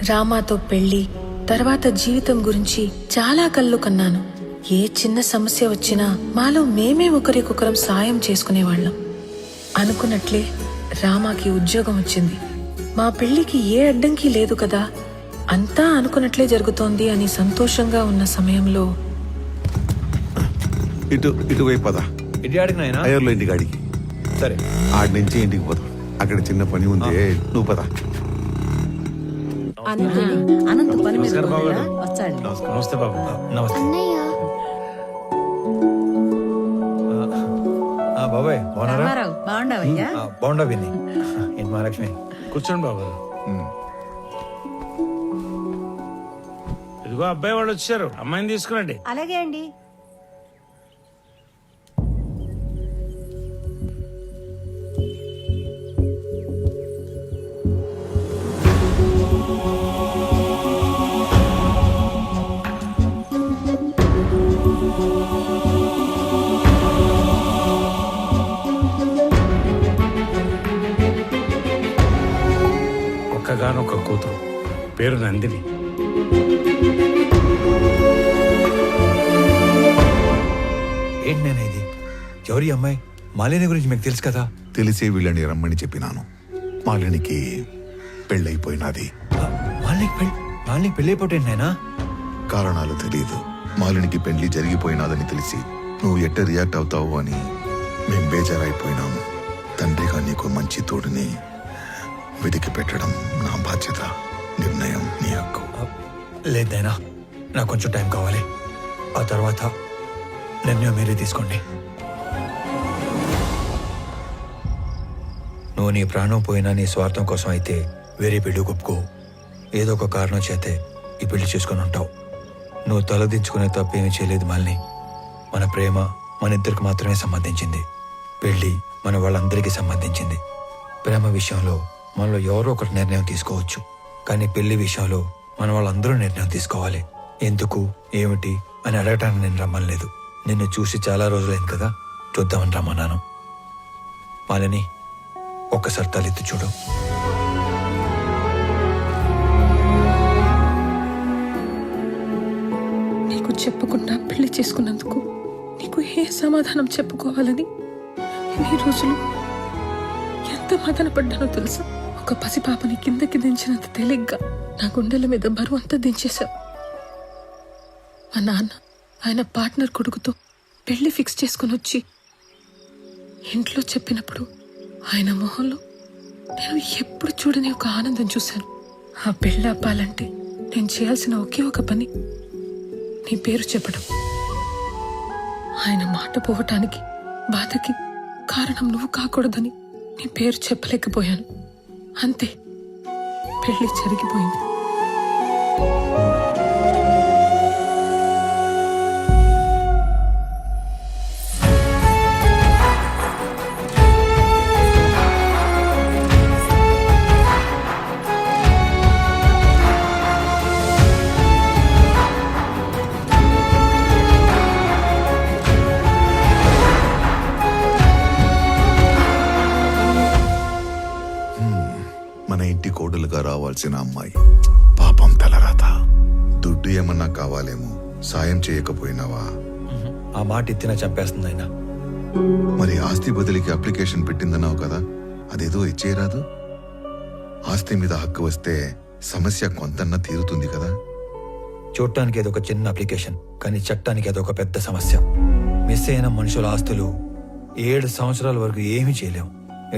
రామాతో పెళ్లి తర్వాత జీవితం గురించి చాలా కళ్ళు కన్నాను. ఏ చిన్న సమస్య వచ్చినా మాలో మేమే ఒకరికొకరం సాయం చేసుకునేవాళ్ళం. అనుకున్నట్లే రామాకి ఉద్యోగం వచ్చింది. మా పెళ్లికి ఏ అడ్డంకి లేదు కదా, అంతా అనుకున్నట్లే జరుగుతోంది అని సంతోషంగా ఉన్న సమయంలో ఇటువైపు పద. అయ్యర్లో ఇంటికి అడిగి సరే ఆడి నుంచి ఇంటికి పోదాం. అక్కడ చిన్న పని ఉంది, నువ్వు పద. అనంత పని మీద వచ్చాడు. నమస్తే బాబు. నమస్తే బాబాయ్. బాగున్నారా? బాగుండవయ్యా? బాగుండా విని. ఏంటి మహాలక్ష్మి? కూర్చోండి బాబు. ఇదిగో అబ్బాయి వాళ్ళు వచ్చారు, అమ్మాయిని తీసుకురండి. అలాగే అండి. ఒక్కగానొక్క కూతురు, పేరు నందిని. ఏంటి నేను ఇది? ఎవరి అమ్మాయి? మాలిని గురించి మీకు తెలుసు కదా. తెలిసే వీళ్ళని రమ్మని చెప్పినాను. మాలినికి పెళ్ళైపోయినది. మాలినికి పెళ్ళైపోతే నాయనా? కారణాలు తెలియదు. మాలినికి పెళ్లి జరిగిపోయినాదని తెలిసి నువ్వు ఎట్ట రియాక్ట్ అవుతావు అని మేం బేజారైపోయినాము. తండ్రిగా నీకు మంచి తోడుని వెతికి పెట్టడం నా బాధ్యత. నిర్ణయం నీ హక్కు. లేదైనా నాకు కొంచెం టైం కావాలి. ఆ తర్వాత నిర్ణయం మీరే తీసుకోండి. నువ్వు నీ ప్రాణం పోయినా నీ స్వార్థం కోసం అయితే వేరే పెళ్లి ఒప్పుకో. ఏదో ఒక కారణం చేతే ఈ పెళ్లి చేసుకుని ఉంటావు. నువ్వు తలదించుకునే తప్పేమీ చేయలేదు మాలిని. మన ప్రేమ మన ఇద్దరికి మాత్రమే సంబంధించింది. పెళ్లి మన వాళ్ళందరికీ సంబంధించింది. ప్రేమ విషయంలో మనలో ఎవరో ఒకటి నిర్ణయం తీసుకోవచ్చు, కానీ పెళ్లి విషయంలో మన వాళ్ళందరూ నిర్ణయం తీసుకోవాలి. ఎందుకు ఏమిటి అని అడగటానికి నేను రమ్మలేదు. నిన్ను చూసి చాలా రోజులైంది కదా, చూద్దామని రమ్మన్నాను. మాలిని, ఒక్కసారి తలెత్తి చూడు. నీకు చెప్పకుండా పెళ్లి చేసుకున్నందుకు నీకు ఏ సమాధానం చెప్పుకోవాలని ఇన్ని రోజులు ఎంత మదన పడ్డానో తెలుసా. ఒక పసిపాపని కిందకి దించినంత తేలిగ్గా నా గుండెల మీద బరువు అంతా దించేశావు. మా నాన్న ఆయన పార్ట్నర్ కొడుకుతో పెళ్లి ఫిక్స్ చేసుకుని వచ్చి ఇంట్లో చెప్పినప్పుడు ఆయన మొహంలో నేను ఎప్పుడు చూడని ఒక ఆనందం చూశాను. ఆ పెళ్లి అప్పాలంటే నేను చేయాల్సిన ఒకే ఒక పని నీ పేరు చెప్పడం. ఆయన మాట పోవటానికి బాధకి కారణం నువ్వు కాకూడదని నీ పేరు చెప్పలేకపోయాను. అంతే, పెళ్లి జరిగిపోయింది. మన ఇంటి కోడలుగా రావాల్సిన అమ్మాయి పాపం తలరాత. దుడ్డు ఏమన్నా కావాలేమో, సాయం చేయకపోయినావా? ఆ మాట ఎత్తినా చంపేస్తుంది ఆయన. మరి ఆస్తి బదిలీకి అప్లికేషన్ పెట్టిందన్నావు కదా, అదేదో ఇచ్చేయరాదు? ఆస్తి మీద హక్కు వస్తే సమస్య కొంతన్నా తీరుతుంది కదా. చూడటానికి ఏదో ఒక చిన్న అప్లికేషన్, కానీ చట్టానికి అదొక పెద్ద సమస్య. మిస్ అయిన మనుషుల ఆస్తులు 7 సంవత్సరాల వరకు ఏమీ చేయలేము.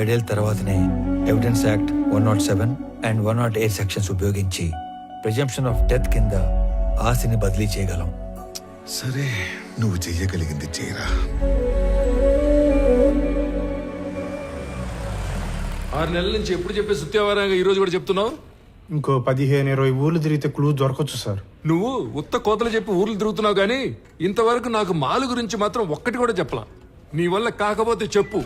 7 ఏళ్ల తర్వాతనే ఎవిడెన్స్ యాక్ట్ 107 అండ్ 108 సెక్షన్స్ ఉపయోగించి ప్రిజంప్షన్ ఆఫ్ డెత్ కింద ఆస్తిని బదిలీ చేయగలం. సరే, నువ్వు చెయ్యగలిగింది చేయరా. 6 నెలల నుంచి ఎప్పుడు చెప్పే సుత్యావారంగా ఈ రోజు కూడా చెప్తున్నావు? ఇంకో 15-20 ఊర్లు తిరిగితే క్లూ దొరకచ్చు సార్. నువ్వు ఉత్త కోతలు చెప్పి ఊర్లు తిరుగుతున్నావు కానీ ఇంతవరకు నాకు మాలు గురించి మాత్రం ఒక్కటి కూడా చెప్పలా. నీ వల్ల కాకపోతే చెప్పు,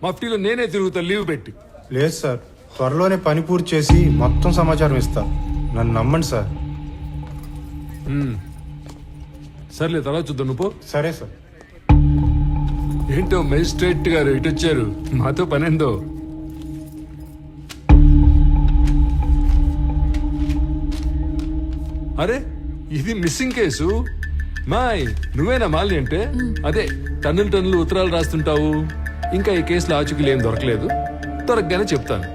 మఫ్టీలో నేనే తిరుగుతా లీవ్ పెట్టి. లేదు సార్, త్వరలోనే పని పూర్తి చేసి మొత్తం సమాచారం ఇస్తా. నన్ను నమ్మండి సార్. సర్లే, తర్వాత చూద్దాం. నువ్వు సరే సార్. ఏంటో మేజిస్ట్రేట్ గారు ఇటు వచ్చారు, మాతో పనేందో. అరే ఇది మిస్సింగ్ కేసు. మాయ్ నువ్వేనా మాలిని అంటే? అదే టన్నులు ఉత్తరాలు రాస్తుంటావు. ఇంకా ఈ కేసులో ఆచూకీలు ఏం దొరకలేదు. దొరకగానే చెప్తాను.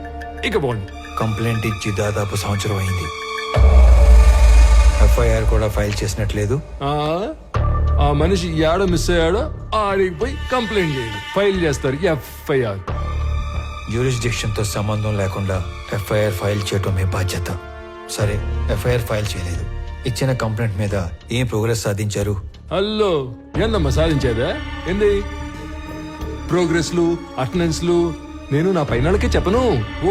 ఇక పోండి. కంప్లైంట్ ఇచ్చి దాదాపు సంవత్సరం అయింది. ఎఫ్ఐఆర్ కూడా ఫైల్ చేసినట్లేదు. ఆ మనిషి ఏడో మిస్ అయ్యాడో ఆడికి పోయి కంప్లైంట్ చేయండి, ఫైల్ చేస్తారు ఎఫ్ఐఆర్. జ్యూరిస్డిక్షన్ తో సంబంధం లేకుండా ఎఫ్ఐఆర్ ఫైల్ చేయటం మీ బాధ్యత. సరే, ఎఫ్ఐఆర్ ఫైల్ చేయలేదు. ఇచ్చిన కంప్లైంట్ మీద ఏం ప్రోగ్రెస్ సాధించారు? హలో ఏందమ్మా సాధించేదా? ఏంది ప్రోగ్రెస్లు అటెండెన్స్లు? నేను నా పైనకే చెప్పను. ఓ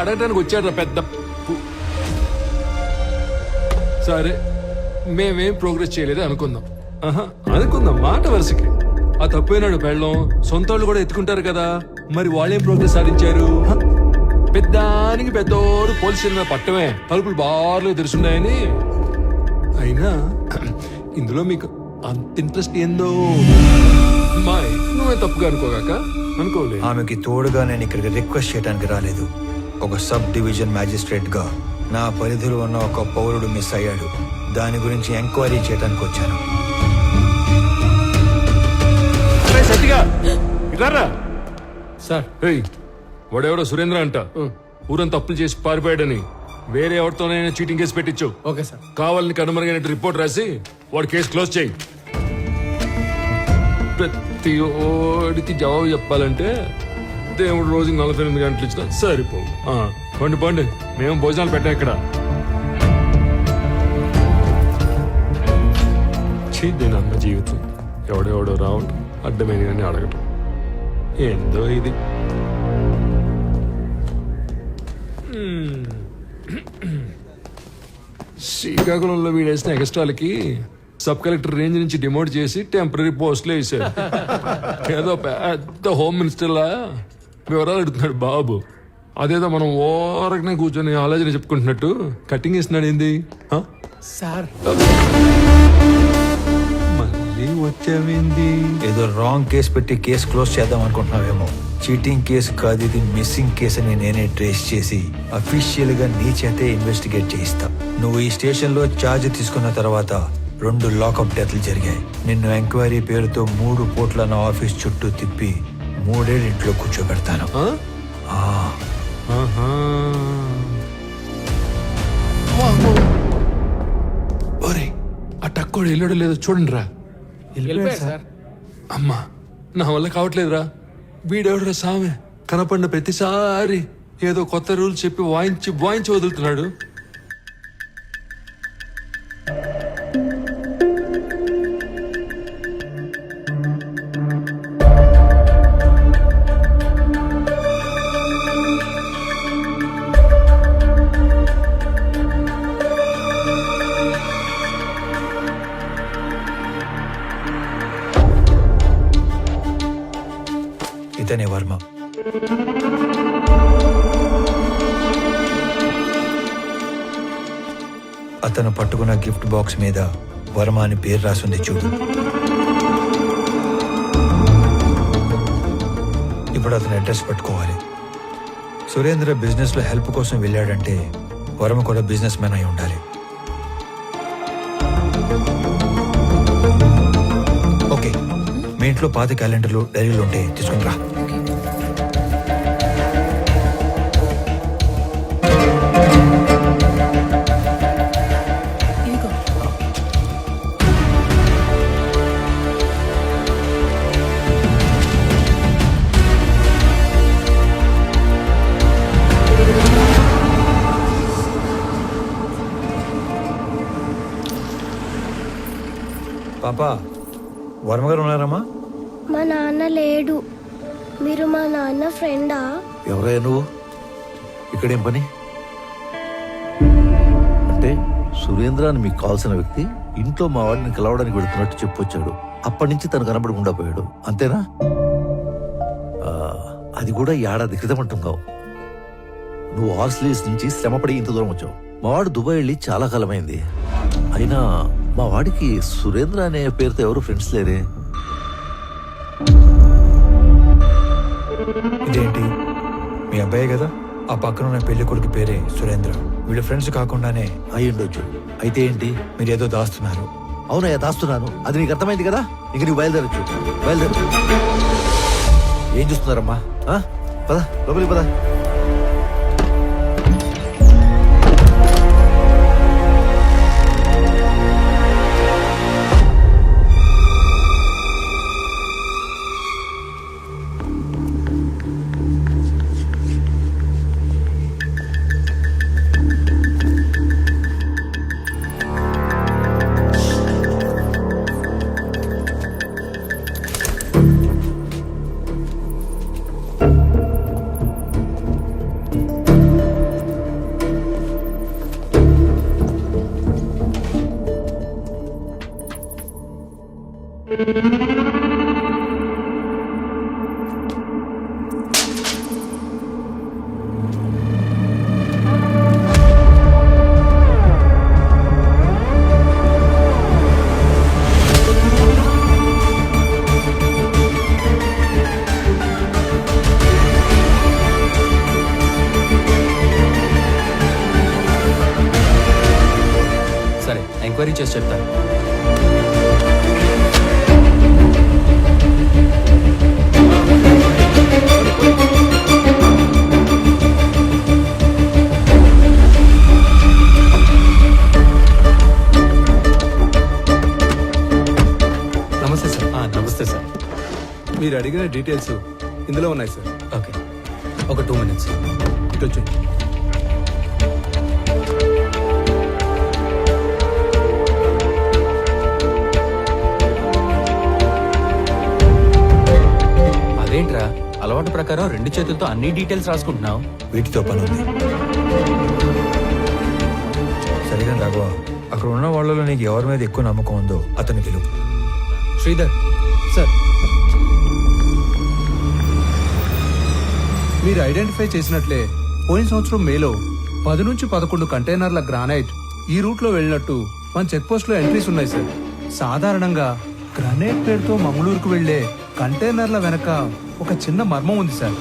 అడగటానికి వచ్చాడ్రా పెద్ద సరే, మేమేం ప్రోగ్రెస్ చేయలేదు అనుకుందాం. అనుకుందాం మాట వరుసకి. ఆ తప్పైనాడు పెళ్ళం, సొంత వాళ్ళు కూడా ఎత్తుకుంటారు కదా, మరి వాళ్ళేం ప్రోగ్రెస్ సాధించారు? పెద్దానికి పెద్దోడు పోలీస్ స్టేషన్ మీద పట్టమే, తలుపులు బార్లు తెరుచున్నాయని. అయినా ఇందులో మీకు అంత ఇంట్రెస్ట్ ఏందో? మాయ్ నువ్వే తప్పుగా అనుకోగాక. అనుకోలేదు. ఆమెకి తోడుగా నేను ఇక్కడికి రిక్వెస్ట్ చేయడానికి రాలేదు. ఒక సబ్ డివిజన్ మ్యాజిస్ట్రేట్ గా నా పరిధిలో ఉన్న ఒక పౌరుడు మిస్ అయ్యాడు. దాని గురించి ఎంక్వైరీ చేయడానికి వచ్చాను. సార్ వాడెవడో సురేంద్ర అంట, ఊరంతా తప్పులు చేసి పారిపోయాడని వేరే ఎవరితోనైనా చీటింగ్ కేసు పెట్టించు. Okay sir. కావాలని కనుమరుగైనట్టు రిపోర్ట్ రాసి వాడి కేసు క్లోజ్ చేయి. ప్రతి ఓడికి జవాబు చెప్పాలంటే దేవుడు రోజుకి 48 గంటలు ఇచ్చినా సరిపోవు. పండి పండి, మేము భోజనాలు పెట్టాం ఇక్కడ. దీని అన్న జీవితం ఎవడెవడో రావడం, అడ్డమైన కానీ అడగటం ఏందో ఇది. శ్రీకాకుళంలో వీడేసిన ఎక్స్ట్రాలకి సబ్ కలెక్టర్ రేంజ్ నుంచి డిమోట్ చేసి టెంపరీ పోస్టులు వేసారు. ఏదో పెద్ద హోమ్ మినిస్టర్లా వివరాలు అడుగుతున్నాడు బాబు. అదేదో మనం ఓరకనే కూర్చొని ఆలోచన చెప్పుకుంటున్నట్టు కటింగ్ ఇస్తున్నాడు. ఏంది సార్? మళ్ళీ వచ్చావేంది? ఏదో రాంగ్ కేసు పెట్టి కేసు క్లోజ్ చేద్దాం అనుకుంటున్నావేమో. చీటింగ్ కేసు కాదు ఇది, మిస్సింగ్ కేసు అని నేనే ట్రేస్ చేసి అఫీషియల్ గా నీ చేతే ఇన్వెస్టిగేట్ చేయిస్తా. నువ్వు ఈ స్టేషన్ లో ఛార్జ్ తీసుకున్న తర్వాత 2 లాకప్ డెత్లు జరిగాయి. నిన్ను ఎంక్వైరీ పేరుతో 3 పూట్ల నా ఆఫీస్ చుట్టూ తిప్పి 3 ఏళ్ళు ఇంట్లో కూర్చోబెడతాను. ఒరే ఆ టక్కోడు వెళ్ళాడో లేదో చూడండి రా. సార్. అమ్మా నా వల్ల కావట్లేదురా. వీడెవడరా సామె, కనపడిన ప్రతిసారి ఏదో కొత్త రూల్స్ చెప్పి వాయించి వదులుతున్నాడు. ఇతనే వర్మ. అతను పట్టుకున్న గిఫ్ట్ బాక్స్ మీద వర్మ అని పేరు రాసింది చూడు. ఇప్పుడు అతను అడ్రస్ పట్టుకోవాలి. సురేంద్ర బిజినెస్ లో హెల్ప్ కోసం వెళ్ళాడంటే వర్మ కూడా బిజినెస్ మ్యాన్ అయి ఉండాలి. ఓకే, మీ ఇంట్లో పాత క్యాలెండర్లు డైరీలు ఉంటే తీసుకుని రా. పాపా, వర్మ గారు ఉన్నారమ్మా? మా నాన్న లేడు. మీరు మా నాన్న ఫ్రెండా? ఎవరయ్యా నువ్వు? ఇక్కడేం పని? అంటే సురేంద్ర అని మీకు కావాల్సిన వ్యక్తి ఇంట్లో మా వాడిని కలవడానికి వెళుతున్నట్టు చెప్పొచ్చాడు. అప్పటి నుంచి తను కనబడకుండా పోయాడు, అంతేనా? అది కూడా ఏడాది క్రితం అంటున్నావు. నువ్వు హార్స్లీస్ నుంచి శ్రమపడి ఇంత దూరం వచ్చావు. మా వాడు దుబాయ్ వెళ్ళి చాలా కాలమైంది. అయినా మా వాడికి సురేంద్ర అనే పేరుతో ఎవరు ఫ్రెండ్స్ లేరే. ఇదేంటి, మీ అబ్బాయే కదా? ఆ పక్కన ఉన్న పెళ్లి కొడుకు పేరే సురేంద్ర. వీళ్ళ ఫ్రెండ్స్ కాకుండానే అయ్యుండొచ్చు. అయితే ఏంటి? మీరేదో దాస్తున్నారు. అవునయ్యా, దాస్తున్నాను. అది నీకు అర్థమైంది కదా. ఇంక నీకు బయలుదేరచ్చు. బయలుదేరు. ఏం చూస్తున్నారమ్మా? ఆ? పద లోపలికి పద. సరే, ఎంక్వైరీ చేసి చెప్తాను. నమస్తే సార్. నమస్తే సార్. మీరు అడిగిన డీటెయిల్స్ ఇందులో ఉన్నాయి సార్. ఓకే, ఒక 2 minutes. ఇటు వచ్చేయండి. అదేంట్రా, అలవాటు ప్రకారం 2 చేతులతో అన్ని డీటెయిల్స్ రాసుకుంటున్నావు? వీటితో పని ఉంది. సరిగా రాఘవ, అక్కడ ఉన్న వాళ్ళలో నీకు ఎవరి మీద ఎక్కువ నమ్మకం ఉందో అతని పిలువు. శ్రీధర్. సార్, మీరు ఐడెంటిఫై చేసినట్లే పోయిన సంవత్సరం మేలో 10 నుంచి 11 కంటైనర్ల గ్రానైట్ ఈ రూట్ లో వెళ్ళినట్టు మన చెక్ పోస్ట్ లో ఎంట్రీస్ ఉన్నాయి సార్. సాధారణంగా గ్రానైట్ పేరుతో మంగళూరుకు వెళ్లే కంటైనర్ల వెనక ఒక చిన్న మర్మం ఉంది సార్.